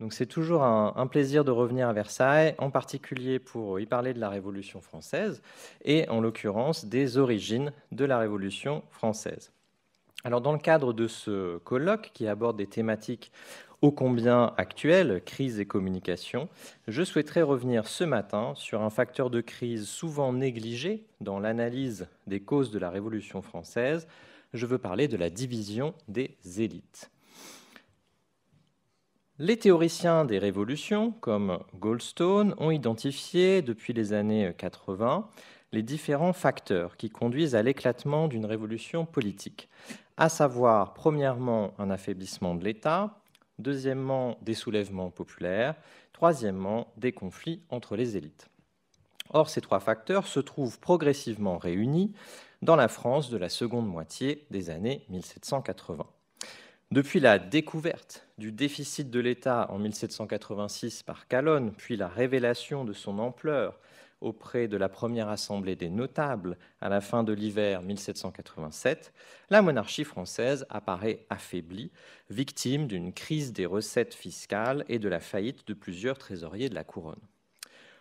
Donc c'est toujours un plaisir de revenir à Versailles, en particulier pour y parler de la Révolution française et en l'occurrence des origines de la Révolution française. Alors dans le cadre de ce colloque qui aborde des thématiques ô combien actuelles, crise et communication, je souhaiterais revenir ce matin sur un facteur de crise souvent négligé dans l'analyse des causes de la Révolution française. Je veux parler de la division des élites. Les théoriciens des révolutions, comme Goldstone, ont identifié depuis les années 80 les différents facteurs qui conduisent à l'éclatement d'une révolution politique, à savoir, premièrement, un affaiblissement de l'État, deuxièmement, des soulèvements populaires, troisièmement, des conflits entre les élites. Or, ces trois facteurs se trouvent progressivement réunis dans la France de la seconde moitié des années 1780. Depuis la découverte du déficit de l'État en 1786 par Calonne, puis la révélation de son ampleur auprès de la première assemblée des notables à la fin de l'hiver 1787, la monarchie française apparaît affaiblie, victime d'une crise des recettes fiscales et de la faillite de plusieurs trésoriers de la couronne.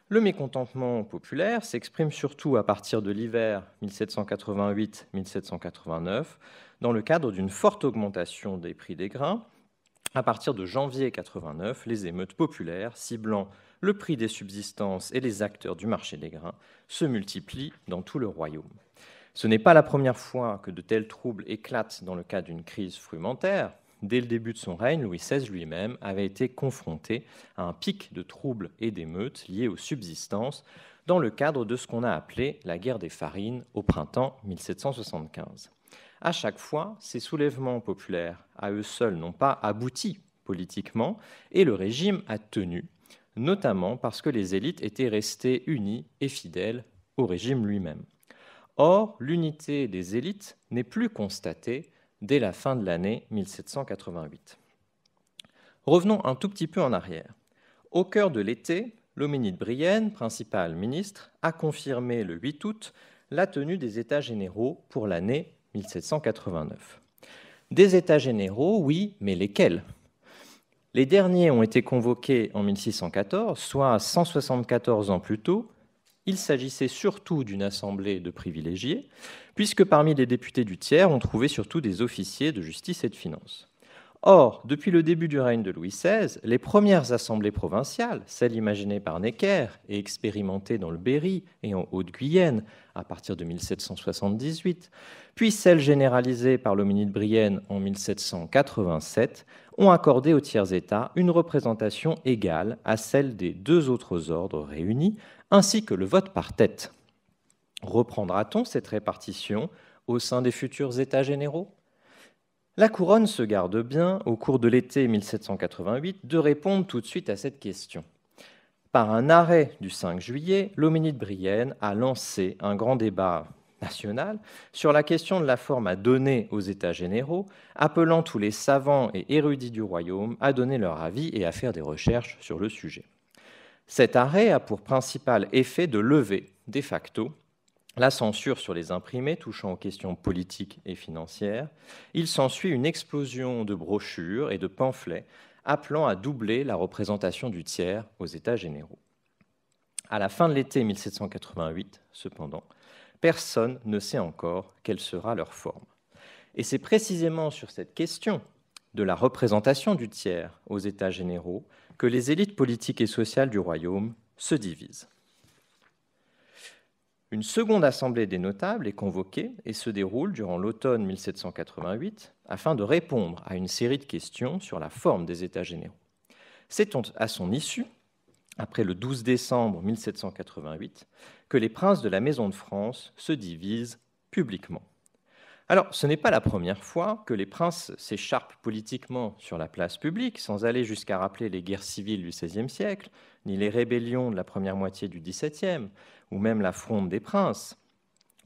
Le mécontentement populaire s'exprime surtout à partir de l'hiver 1788-1789, dans le cadre d'une forte augmentation des prix des grains. À partir de janvier 89, les émeutes populaires ciblant le prix des subsistances et les acteurs du marché des grains se multiplient dans tout le royaume. Ce n'est pas la première fois que de tels troubles éclatent dans le cadre d'une crise frumentaire. Dès le début de son règne, Louis XVI lui-même avait été confronté à un pic de troubles et d'émeutes liés aux subsistances dans le cadre de ce qu'on a appelé la guerre des farines au printemps 1775. À chaque fois, ces soulèvements populaires, à eux seuls, n'ont pas abouti politiquement et le régime a tenu, notamment parce que les élites étaient restées unies et fidèles au régime lui-même. Or, l'unité des élites n'est plus constatée dès la fin de l'année 1788. Revenons un tout petit peu en arrière. Au cœur de l'été, l'homénide Brienne, principal ministre, a confirmé le 8 août la tenue des États généraux pour l'année 1789. Des États généraux, oui, mais lesquels ? Les derniers ont été convoqués en 1614, soit 174 ans plus tôt. Il s'agissait surtout d'une assemblée de privilégiés, puisque parmi les députés du tiers, on trouvait surtout des officiers de justice et de finances. Or, depuis le début du règne de Louis XVI, les premières assemblées provinciales, celles imaginées par Necker et expérimentées dans le Berry et en Haute-Guyenne à partir de 1778, puis celles généralisées par l'homénide Brienne en 1787, ont accordé aux tiers-États une représentation égale à celle des deux autres ordres réunis, ainsi que le vote par tête. Reprendra-t-on cette répartition au sein des futurs États généraux ? La couronne se garde bien, au cours de l'été 1788, de répondre tout de suite à cette question. Par un arrêt du 5 juillet, l'homénide Brienne a lancé un grand débat national sur la question de la forme à donner aux États généraux, appelant tous les savants et érudits du royaume à donner leur avis et à faire des recherches sur le sujet. Cet arrêt a pour principal effet de lever, de facto, la censure sur les imprimés touchant aux questions politiques et financières. Il s'ensuit une explosion de brochures et de pamphlets appelant à doubler la représentation du tiers aux États généraux. À la fin de l'été 1788, cependant, personne ne sait encore quelle sera leur forme. Et c'est précisément sur cette question de la représentation du tiers aux États généraux que les élites politiques et sociales du royaume se divisent. Une seconde assemblée des notables est convoquée et se déroule durant l'automne 1788 afin de répondre à une série de questions sur la forme des États généraux. C'est à son issue, après le 12 décembre 1788, que les princes de la Maison de France se divisent publiquement. Alors, ce n'est pas la première fois que les princes s'écharpent politiquement sur la place publique, sans aller jusqu'à rappeler les guerres civiles du XVIe siècle, ni les rébellions de la première moitié du XVIIe, ou même la Fronde des princes.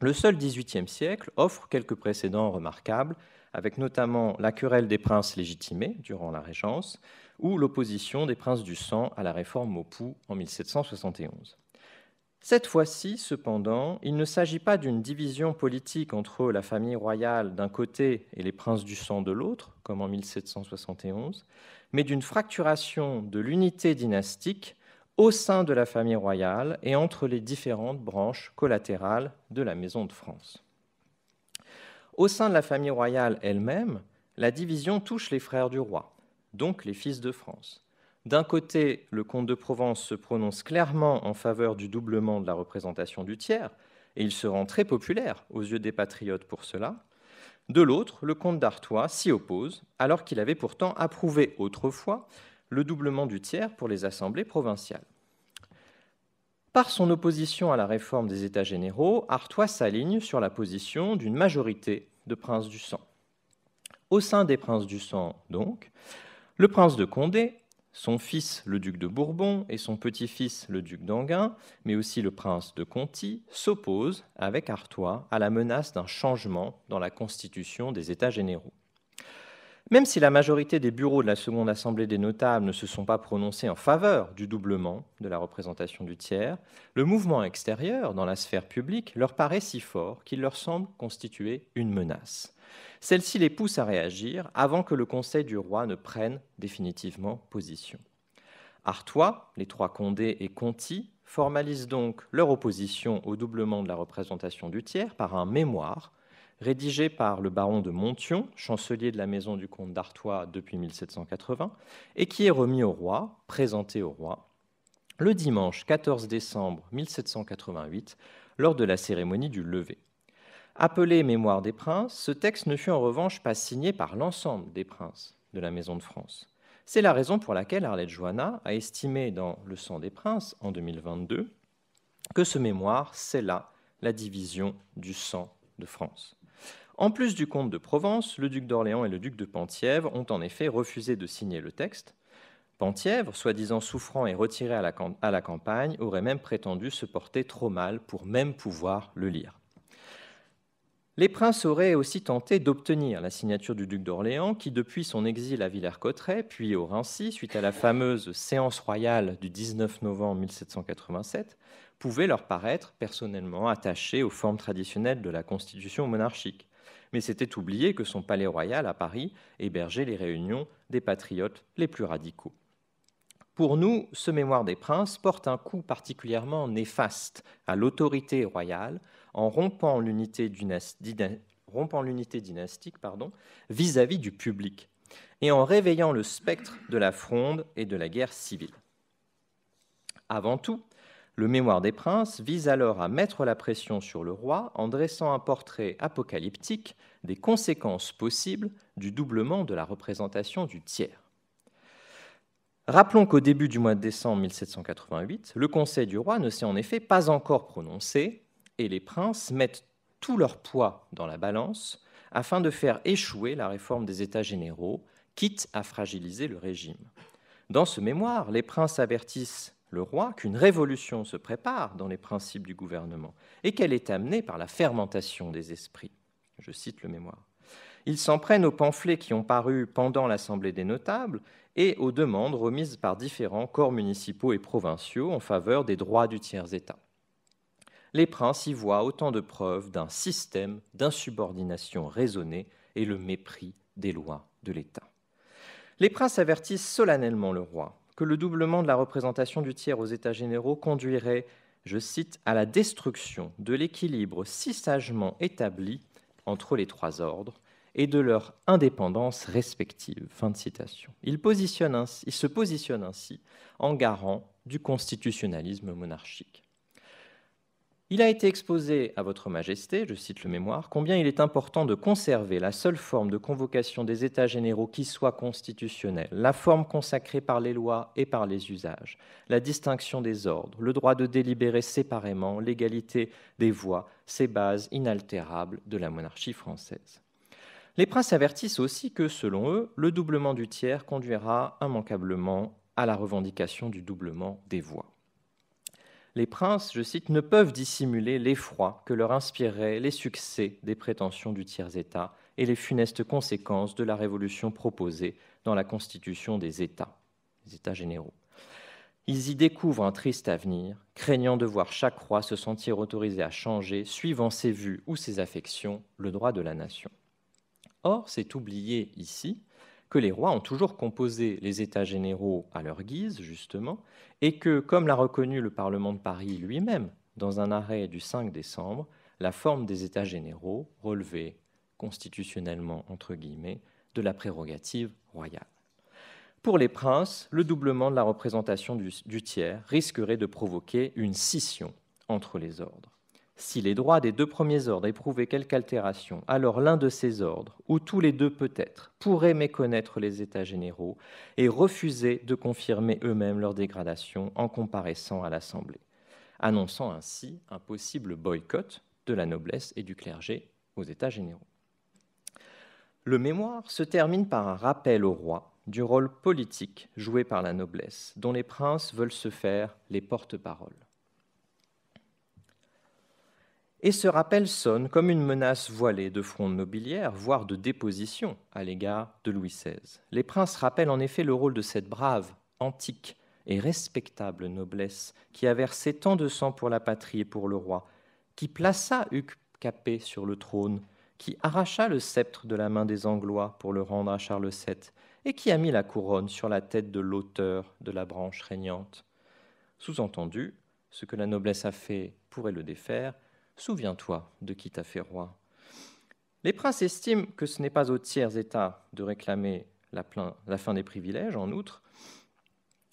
Le seul XVIIIe siècle offre quelques précédents remarquables, avec notamment la querelle des princes légitimés durant la Régence, ou l'opposition des princes du sang à la réforme Maupoux en 1771. Cette fois-ci, cependant, il ne s'agit pas d'une division politique entre la famille royale d'un côté et les princes du sang de l'autre, comme en 1771, mais d'une fracturation de l'unité dynastique au sein de la famille royale et entre les différentes branches collatérales de la Maison de France. Au sein de la famille royale elle-même, la division touche les frères du roi, donc les fils de France. D'un côté, le comte de Provence se prononce clairement en faveur du doublement de la représentation du tiers, et il se rend très populaire aux yeux des patriotes pour cela. De l'autre, le comte d'Artois s'y oppose, alors qu'il avait pourtant approuvé autrefois le doublement du tiers pour les assemblées provinciales. Par son opposition à la réforme des États généraux, Artois s'aligne sur la position d'une majorité de princes du sang. Au sein des princes du sang, donc, le prince de Condé, son fils le duc de Bourbon et son petit-fils le duc d'Enghien, mais aussi le prince de Conti, s'opposent avec Artois à la menace d'un changement dans la constitution des États généraux. Même si la majorité des bureaux de la Seconde Assemblée des notables ne se sont pas prononcés en faveur du doublement de la représentation du tiers, le mouvement extérieur dans la sphère publique leur paraît si fort qu'il leur semble constituer une menace. Celle-ci les pousse à réagir avant que le Conseil du roi ne prenne définitivement position. Artois, les trois Condé et Conti formalisent donc leur opposition au doublement de la représentation du tiers par un mémoire rédigé par le baron de Monthyon, chancelier de la maison du comte d'Artois depuis 1780, et qui est remis au roi, présenté au roi, le dimanche 14 décembre 1788, lors de la cérémonie du lever. Appelé Mémoire des princes, ce texte ne fut en revanche pas signé par l'ensemble des princes de la Maison de France. C'est la raison pour laquelle Arlette Joanna a estimé dans Le sang des princes, en 2022, que ce mémoire scella la division du sang de France. En plus du comte de Provence, le duc d'Orléans et le duc de Penthièvre ont en effet refusé de signer le texte. Penthièvre, soi-disant souffrant et retiré à la campagne, aurait même prétendu se porter trop mal pour même pouvoir le lire. Les princes auraient aussi tenté d'obtenir la signature du duc d'Orléans, qui, depuis son exil à Villers-Cotterêts, puis au Raincy, suite à la fameuse séance royale du 19 novembre 1787, pouvait leur paraître personnellement attaché aux formes traditionnelles de la constitution monarchique. Mais c'était oublier que son palais royal à Paris hébergeait les réunions des patriotes les plus radicaux. Pour nous, ce mémoire des princes porte un coup particulièrement néfaste à l'autorité royale en rompant l'unité dynastique vis-à-vis du public et en réveillant le spectre de la fronde et de la guerre civile. Avant tout, le mémoire des princes vise alors à mettre la pression sur le roi en dressant un portrait apocalyptique des conséquences possibles du doublement de la représentation du tiers. Rappelons qu'au début du mois de décembre 1788, le Conseil du roi ne s'est en effet pas encore prononcé et les princes mettent tout leur poids dans la balance afin de faire échouer la réforme des États généraux, quitte à fragiliser le régime. Dans ce mémoire, les princes avertissent le roi qu'une révolution se prépare dans les principes du gouvernement et qu'elle est amenée par la fermentation des esprits. Je cite le mémoire. Ils s'en prennent aux pamphlets qui ont paru pendant l'Assemblée des notables et aux demandes remises par différents corps municipaux et provinciaux en faveur des droits du tiers-État. Les princes y voient autant de preuves d'un système d'insubordination raisonnée et le mépris des lois de l'État. Les princes avertissent solennellement le roi que le doublement de la représentation du tiers aux États généraux conduirait, je cite, à la destruction de l'équilibre si sagement établi entre les trois ordres et de leur indépendance respective. Fin de citation. Il se positionne ainsi en garant du constitutionnalisme monarchique. Il a été exposé à votre Majesté, je cite le mémoire, combien il est important de conserver la seule forme de convocation des États généraux qui soit constitutionnelle, la forme consacrée par les lois et par les usages, la distinction des ordres, le droit de délibérer séparément, l'égalité des voix, ces bases inaltérables de la monarchie française. Les princes avertissent aussi que, selon eux, le doublement du tiers conduira immanquablement à la revendication du doublement des voix. Les princes, je cite, ne peuvent dissimuler l'effroi que leur inspireraient les succès des prétentions du tiers-État et les funestes conséquences de la révolution proposée dans la constitution des États généraux. Ils y découvrent un triste avenir, craignant de voir chaque roi se sentir autorisé à changer, suivant ses vues ou ses affections, le droit de la nation. Or, c'est oublié ici que les rois ont toujours composé les États généraux à leur guise, justement, et que, comme l'a reconnu le Parlement de Paris lui-même dans un arrêt du 5 décembre, la forme des États généraux relevait constitutionnellement, entre guillemets, de la prérogative royale. Pour les princes, le doublement de la représentation du tiers risquerait de provoquer une scission entre les ordres. Si les droits des deux premiers ordres éprouvaient quelque altération, alors l'un de ces ordres, ou tous les deux peut-être, pourrait méconnaître les États généraux et refuser de confirmer eux-mêmes leur dégradation en comparaissant à l'Assemblée, annonçant ainsi un possible boycott de la noblesse et du clergé aux États généraux. Le mémoire se termine par un rappel au roi du rôle politique joué par la noblesse, dont les princes veulent se faire les porte-paroles. Et ce rappel sonne comme une menace voilée de fronde nobiliaire, voire de déposition à l'égard de Louis XVI. Les princes rappellent en effet le rôle de cette brave, antique et respectable noblesse qui a versé tant de sang pour la patrie et pour le roi, qui plaça Hugues Capet sur le trône, qui arracha le sceptre de la main des Anglois pour le rendre à Charles VII, et qui a mis la couronne sur la tête de l'auteur de la branche régnante. Sous-entendu, ce que la noblesse a fait pourrait le défaire. Souviens-toi de qui t'a fait roi. Les princes estiment que ce n'est pas aux tiers États de réclamer la fin des privilèges, en outre,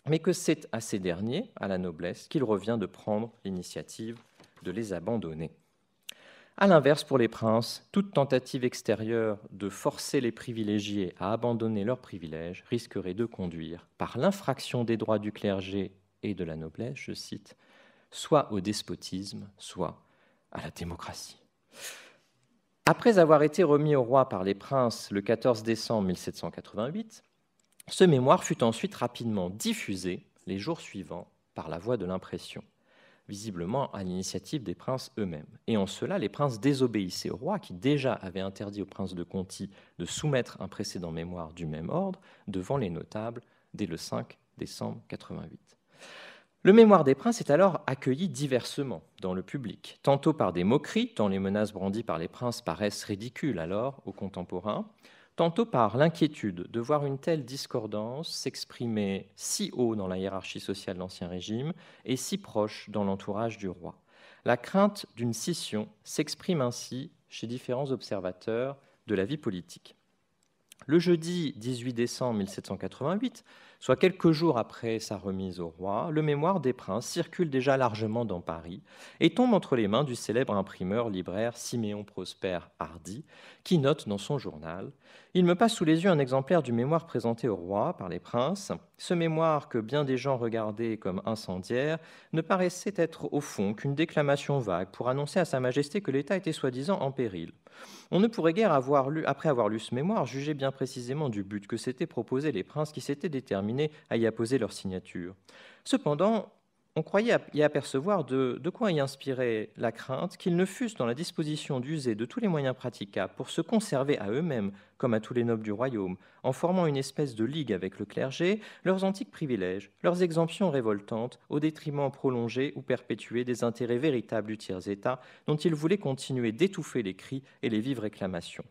mais que c'est à ces derniers, à la noblesse, qu'il revient de prendre l'initiative de les abandonner. À l'inverse, pour les princes, toute tentative extérieure de forcer les privilégiés à abandonner leurs privilèges risquerait de conduire, par l'infraction des droits du clergé et de la noblesse, je cite, soit au despotisme, soit à la démocratie. Après avoir été remis au roi par les princes le 14 décembre 1788, ce mémoire fut ensuite rapidement diffusé les jours suivants par la voie de l'impression, visiblement à l'initiative des princes eux-mêmes. Et en cela, les princes désobéissaient au roi, qui déjà avait interdit au prince de Conti de soumettre un précédent mémoire du même ordre devant les notables dès le 5 décembre 88. Le mémoire des princes est alors accueilli diversement dans le public, tantôt par des moqueries, tant les menaces brandies par les princes paraissent ridicules alors aux contemporains, tantôt par l'inquiétude de voir une telle discordance s'exprimer si haut dans la hiérarchie sociale de l'Ancien Régime et si proche dans l'entourage du roi. La crainte d'une scission s'exprime ainsi chez différents observateurs de la vie politique. Le jeudi 18 décembre 1788, soit quelques jours après sa remise au roi, le mémoire des princes circule déjà largement dans Paris et tombe entre les mains du célèbre imprimeur libraire Siméon Prosper Hardy, qui note dans son journal « Il me passe sous les yeux un exemplaire du mémoire présenté au roi par les princes. Ce mémoire, que bien des gens regardaient comme incendiaire, ne paraissait être au fond qu'une déclamation vague pour annoncer à Sa Majesté que l'État était soi-disant en péril. On ne pourrait guère après avoir lu ce mémoire, juger bien précisément du but que s'étaient proposés les princes qui s'étaient déterminés à y apposer leur signature. Cependant, on croyait y apercevoir de quoi y inspirer la crainte qu'ils ne fussent dans la disposition d'user de tous les moyens praticables pour se conserver à eux-mêmes, comme à tous les nobles du royaume, en formant une espèce de ligue avec le clergé, leurs antiques privilèges, leurs exemptions révoltantes, au détriment prolongé ou perpétué des intérêts véritables du tiers-État, dont ils voulaient continuer d'étouffer les cris et les vives réclamations.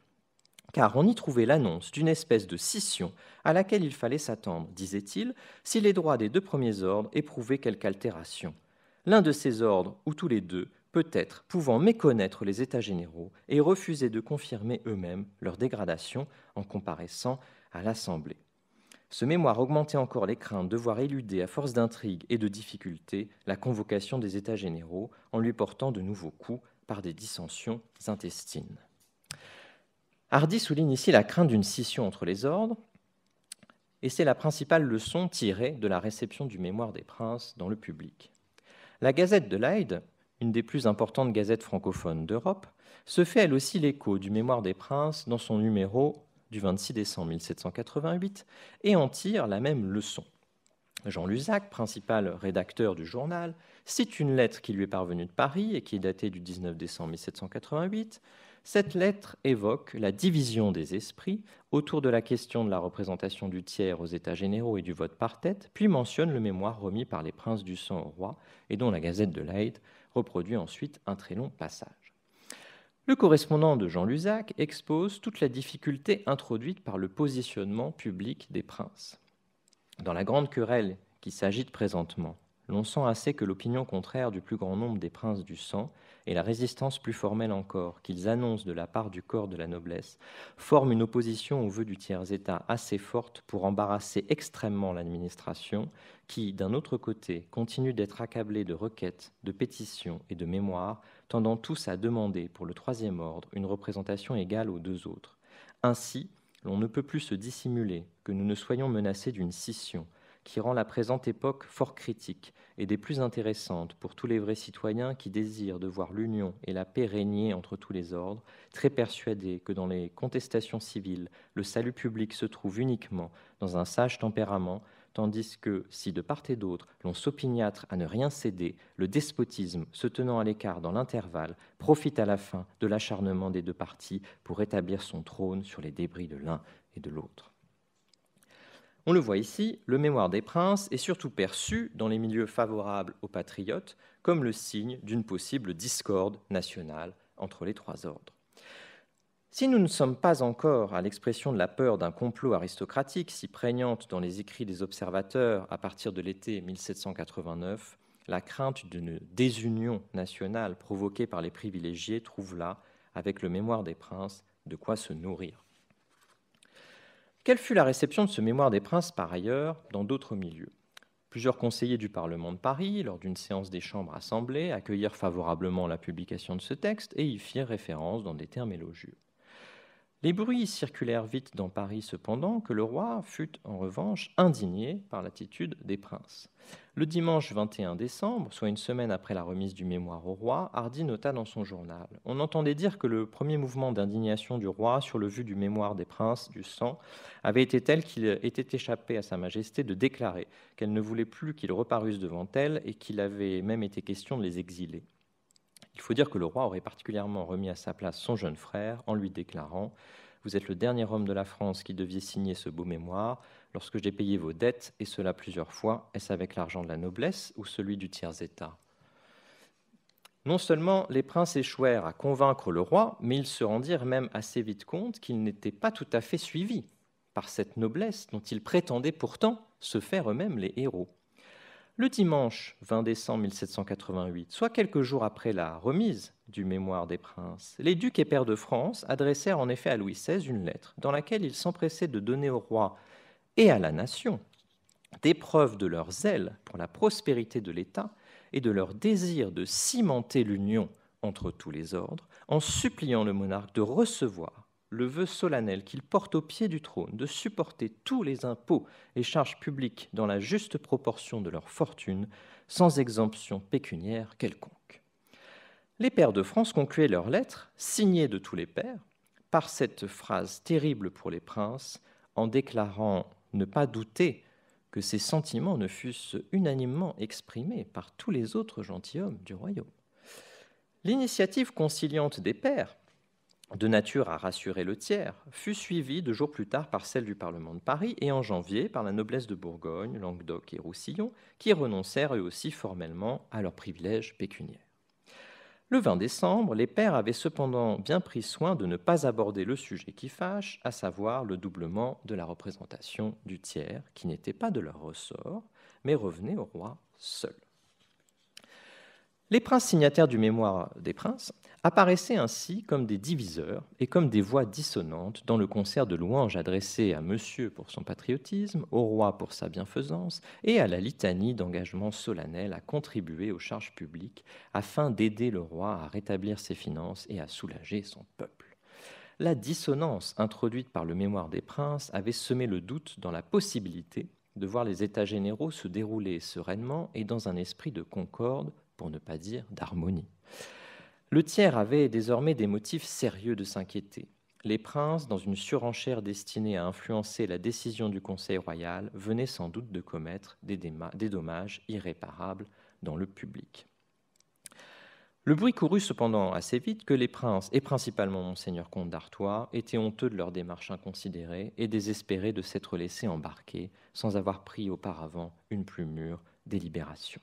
Car on y trouvait l'annonce d'une espèce de scission à laquelle il fallait s'attendre, disait-il, si les droits des deux premiers ordres éprouvaient quelque altération. L'un de ces ordres, ou tous les deux, peut-être pouvant méconnaître les États généraux et refuser de confirmer eux-mêmes leur dégradation en comparaissant à l'Assemblée. Ce mémoire augmentait encore les craintes de voir éluder, à force d'intrigues et de difficultés, la convocation des États généraux en lui portant de nouveaux coups par des dissensions intestines. Hardy souligne ici la crainte d'une scission entre les ordres, et c'est la principale leçon tirée de la réception du mémoire des princes dans le public. La Gazette de Leyde, une des plus importantes gazettes francophones d'Europe, se fait elle aussi l'écho du mémoire des princes dans son numéro du 26 décembre 1788 et en tire la même leçon. Jean Lusac, principal rédacteur du journal, cite une lettre qui lui est parvenue de Paris et qui est datée du 19 décembre 1788. Cette lettre évoque la division des esprits autour de la question de la représentation du tiers aux États généraux et du vote par tête, puis mentionne le mémoire remis par les princes du sang au roi et dont la Gazette de Leyde reproduit ensuite un très long passage. Le correspondant de Jean Lusac expose toute la difficulté introduite par le positionnement public des princes. Dans la grande querelle qui s'agite présentement, l'on sent assez que l'opinion contraire du plus grand nombre des princes du sang et la résistance plus formelle encore qu'ils annoncent de la part du corps de la noblesse forment une opposition aux vœux du tiers-État assez forte pour embarrasser extrêmement l'administration qui, d'un autre côté, continue d'être accablée de requêtes, de pétitions et de mémoires, tendant tous à demander pour le troisième ordre une représentation égale aux deux autres. Ainsi, l'on ne peut plus se dissimuler que nous ne soyons menacés d'une scission qui rend la présente époque fort critique et des plus intéressantes pour tous les vrais citoyens qui désirent de voir l'union et la paix régner entre tous les ordres, très persuadés que dans les contestations civiles, le salut public se trouve uniquement dans un sage tempérament, tandis que, si de part et d'autre l'on s'opiniâtre à ne rien céder, le despotisme, se tenant à l'écart dans l'intervalle, profite à la fin de l'acharnement des deux partis pour établir son trône sur les débris de l'un et de l'autre. On le voit ici, le mémoire des princes est surtout perçu dans les milieux favorables aux patriotes comme le signe d'une possible discorde nationale entre les trois ordres. Si nous ne sommes pas encore à l'expression de la peur d'un complot aristocratique si prégnante dans les écrits des observateurs à partir de l'été 1789, la crainte d'une désunion nationale provoquée par les privilégiés trouve là, avec le mémoire des princes, de quoi se nourrir. Quelle fut la réception de ce mémoire des princes, par ailleurs, dans d'autres milieux ? Plusieurs conseillers du Parlement de Paris, lors d'une séance des chambres assemblées, accueillirent favorablement la publication de ce texte et y firent référence dans des termes élogieux. Les bruits circulèrent vite dans Paris cependant que le roi fut en revanche indigné par l'attitude des princes. Le dimanche 21 décembre, soit une semaine après la remise du mémoire au roi, Hardy nota dans son journal « On entendait dire que le premier mouvement d'indignation du roi sur le vu du mémoire des princes du sang avait été tel qu'il était échappé à sa majesté de déclarer qu'elle ne voulait plus qu'ils reparussent devant elle et qu'il avait même été question de les exiler. Il faut dire que le roi aurait particulièrement remis à sa place son jeune frère en lui déclarant « Vous êtes le dernier homme de la France qui deviez signer ce beau mémoire. Lorsque j'ai payé vos dettes, et cela plusieurs fois, est-ce avec l'argent de la noblesse ou celui du tiers-État ?» Non seulement les princes échouèrent à convaincre le roi, mais ils se rendirent même assez vite compte qu'ils n'étaient pas tout à fait suivis par cette noblesse dont ils prétendaient pourtant se faire eux-mêmes les héros. Le dimanche 20 décembre 1788, soit quelques jours après la remise du mémoire des princes, les ducs et pairs de France adressèrent en effet à Louis XVI une lettre dans laquelle ils s'empressaient de donner au roi et à la nation des preuves de leur zèle pour la prospérité de l'État et de leur désir de cimenter l'union entre tous les ordres, en suppliant le monarque de recevoir le vœu solennel qu'il porte au pied du trône de supporter tous les impôts et charges publiques dans la juste proportion de leur fortune, sans exemption pécuniaire quelconque. Les pairs de France concluaient leur lettre, signée de tous les pairs, par cette phrase terrible pour les princes, en déclarant ne pas douter que ces sentiments ne fussent unanimement exprimés par tous les autres gentilshommes du royaume. L'initiative conciliante des pairs, de nature à rassurer le tiers, fut suivie 2 jours plus tard par celle du Parlement de Paris et en janvier par la noblesse de Bourgogne, Languedoc et Roussillon, qui renoncèrent eux aussi formellement à leurs privilèges pécuniaires. Le 20 décembre, les pairs avaient cependant bien pris soin de ne pas aborder le sujet qui fâche, à savoir le doublement de la représentation du tiers, qui n'était pas de leur ressort, mais revenait au roi seul. Les princes signataires du mémoire des princes apparaissaient ainsi comme des diviseurs et comme des voix dissonantes dans le concert de louanges adressées à Monsieur pour son patriotisme, au roi pour sa bienfaisance et à la litanie d'engagements solennels à contribuer aux charges publiques afin d'aider le roi à rétablir ses finances et à soulager son peuple. La dissonance introduite par le mémoire des princes avait semé le doute dans la possibilité de voir les États généraux se dérouler sereinement et dans un esprit de concorde, pour ne pas dire d'harmonie. Le tiers avait désormais des motifs sérieux de s'inquiéter. Les princes, dans une surenchère destinée à influencer la décision du Conseil royal, venaient sans doute de commettre des dommages irréparables dans le public. Le bruit courut cependant assez vite que les princes, et principalement Monseigneur comte d'Artois, étaient honteux de leur démarche inconsidérée et désespérés de s'être laissés embarquer sans avoir pris auparavant une plus mûre délibération.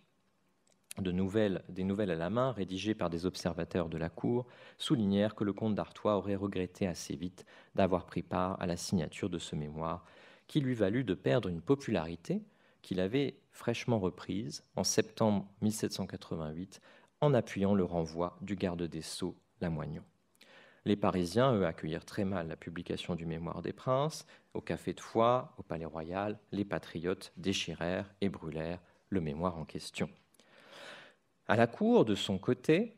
Des nouvelles à la main, rédigées par des observateurs de la cour, soulignèrent que le comte d'Artois aurait regretté assez vite d'avoir pris part à la signature de ce mémoire, qui lui valut de perdre une popularité qu'il avait fraîchement reprise en septembre 1788 en appuyant le renvoi du garde des Sceaux Lamoignon. Les Parisiens, eux, accueillirent très mal la publication du Mémoire des Princes. Au Café de Foix, au Palais Royal, les patriotes déchirèrent et brûlèrent le mémoire en question. À la cour, de son côté,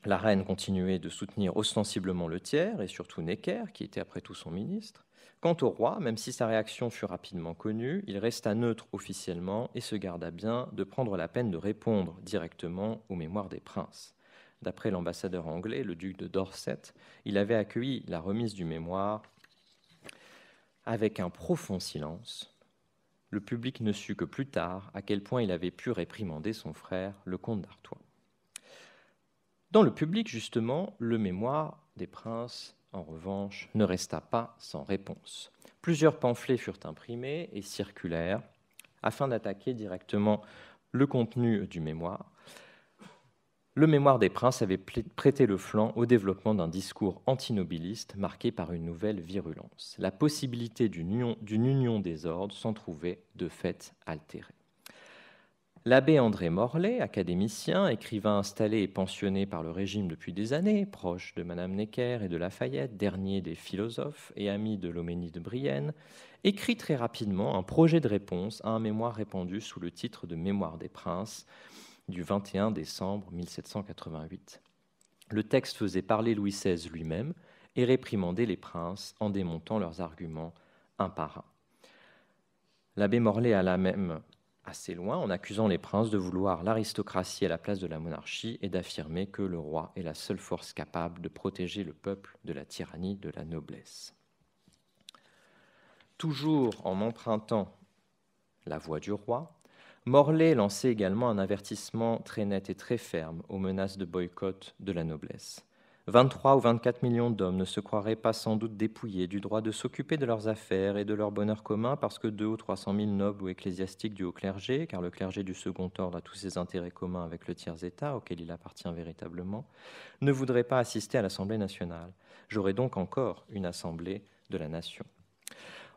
la reine continuait de soutenir ostensiblement le tiers et surtout Necker, qui était après tout son ministre. Quant au roi, même si sa réaction fut rapidement connue, il resta neutre officiellement et se garda bien de prendre la peine de répondre directement aux mémoires des princes. D'après l'ambassadeur anglais, le duc de Dorset, il avait accueilli la remise du mémoire avec un profond silence. Le public ne sut que plus tard à quel point il avait pu réprimander son frère, le comte d'Artois. Dans le public, justement, le mémoire des princes, en revanche, ne resta pas sans réponse. Plusieurs pamphlets furent imprimés et circulèrent afin d'attaquer directement le contenu du mémoire. Le mémoire des princes avait prêté le flanc au développement d'un discours antinobiliste marqué par une nouvelle virulence. La possibilité d'une union des ordres s'en trouvait de fait altérée. L'abbé André Morlet, académicien, écrivain installé et pensionné par le régime depuis des années, proche de Madame Necker et de Lafayette, dernier des philosophes et ami de Loménie de Brienne, écrit très rapidement un projet de réponse à un mémoire répandu sous le titre de Mémoire des princes du 21 décembre 1788. Le texte faisait parler Louis XVI lui-même et réprimandait les princes en démontant leurs arguments un par un. L'abbé Morlet alla même assez loin en accusant les princes de vouloir l'aristocratie à la place de la monarchie et d'affirmer que le roi est la seule force capable de protéger le peuple de la tyrannie de la noblesse. Toujours en empruntant la voix du roi, Morlet lançait également un avertissement très net et très ferme aux menaces de boycott de la noblesse. 23 ou 24 millions d'hommes ne se croiraient pas sans doute dépouillés du droit de s'occuper de leurs affaires et de leur bonheur commun parce que 200 ou 300 000 nobles ou ecclésiastiques du haut clergé, car le clergé du second ordre a tous ses intérêts communs avec le tiers-état auquel il appartient véritablement, ne voudraient pas assister à l'Assemblée nationale. J'aurais donc encore une Assemblée de la nation.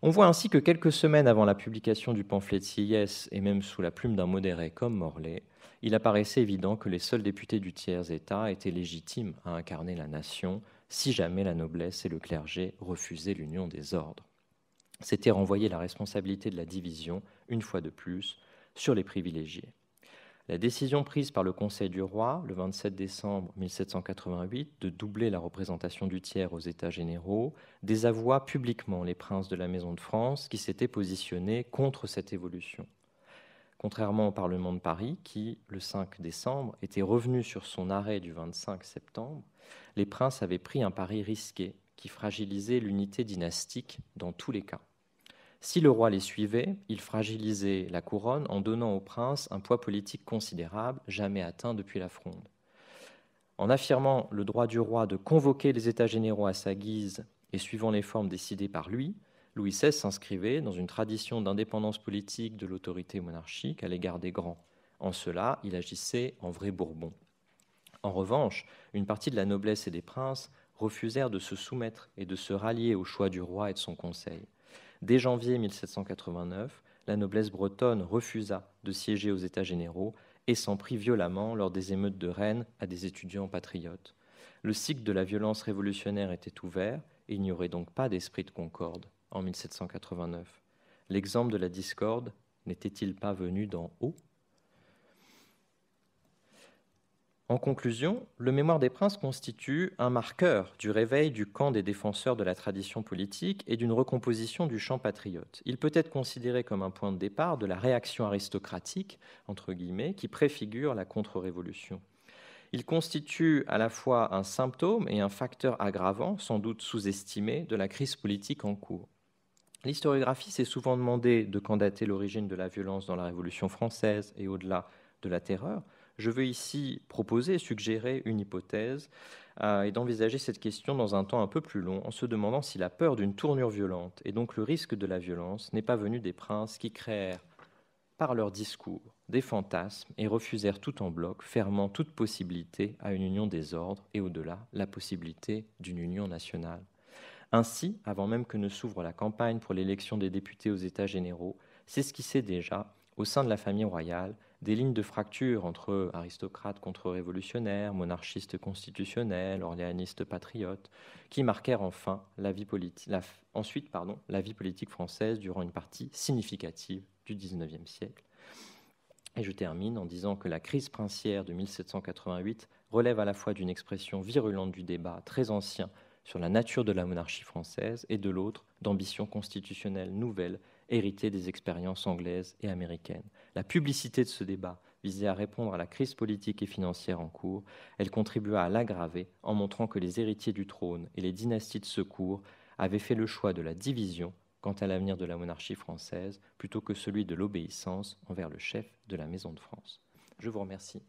On voit ainsi que quelques semaines avant la publication du pamphlet de Sieyès, et même sous la plume d'un modéré comme Morlet, il apparaissait évident que les seuls députés du tiers-État étaient légitimes à incarner la nation si jamais la noblesse et le clergé refusaient l'union des ordres. C'était renvoyer la responsabilité de la division, une fois de plus, sur les privilégiés. La décision prise par le Conseil du roi, le 27 décembre 1788, de doubler la représentation du tiers aux États généraux, désavoua publiquement les princes de la Maison de France qui s'étaient positionnés contre cette évolution. Contrairement au Parlement de Paris, qui, le 5 décembre, était revenu sur son arrêt du 25 septembre, les princes avaient pris un pari risqué qui fragilisait l'unité dynastique dans tous les cas. Si le roi les suivait, il fragilisait la couronne en donnant aux princes un poids politique considérable, jamais atteint depuis la Fronde. En affirmant le droit du roi de convoquer les États généraux à sa guise et suivant les formes décidées par lui, Louis XVI s'inscrivait dans une tradition d'indépendance politique de l'autorité monarchique à l'égard des grands. En cela, il agissait en vrai Bourbon. En revanche, une partie de la noblesse et des princes refusèrent de se soumettre et de se rallier au choix du roi et de son conseil. Dès janvier 1789, la noblesse bretonne refusa de siéger aux États généraux et s'en prit violemment lors des émeutes de Rennes à des étudiants patriotes. Le cycle de la violence révolutionnaire était ouvert et il n'y aurait donc pas d'esprit de concorde en 1789. L'exemple de la discorde n'était-il pas venu d'en haut ? En conclusion, le Mémoire des princes constitue un marqueur du réveil du camp des défenseurs de la tradition politique et d'une recomposition du champ patriote. Il peut être considéré comme un point de départ de la réaction aristocratique, entre guillemets, qui préfigure la contre-révolution. Il constitue à la fois un symptôme et un facteur aggravant, sans doute sous-estimé, de la crise politique en cours. L'historiographie s'est souvent demandé de quand dater l'origine de la violence dans la Révolution française et au-delà de la terreur. Je veux ici proposer, suggérer une hypothèse et d'envisager cette question dans un temps un peu plus long, en se demandant si la peur d'une tournure violente et donc le risque de la violence n'est pas venu des princes qui créèrent par leur discours des fantasmes et refusèrent tout en bloc, fermant toute possibilité à une union des ordres et au-delà la possibilité d'une union nationale. Ainsi, avant même que ne s'ouvre la campagne pour l'élection des députés aux États généraux, s'esquissaient déjà, au sein de la famille royale, des lignes de fracture entre aristocrates contre-révolutionnaires, monarchistes constitutionnels, orléanistes patriotes, qui marquèrent la vie politique française durant une partie significative du XIXe siècle. Et je termine en disant que la crise princière de 1788 relève à la fois d'une expression virulente du débat très ancien sur la nature de la monarchie française et de l'autre d'ambitions constitutionnelles nouvelles héritées des expériences anglaises et américaines. La publicité de ce débat visait à répondre à la crise politique et financière en cours. Elle contribua à l'aggraver en montrant que les héritiers du trône et les dynasties de secours avaient fait le choix de la division quant à l'avenir de la monarchie française, plutôt que celui de l'obéissance envers le chef de la Maison de France. Je vous remercie.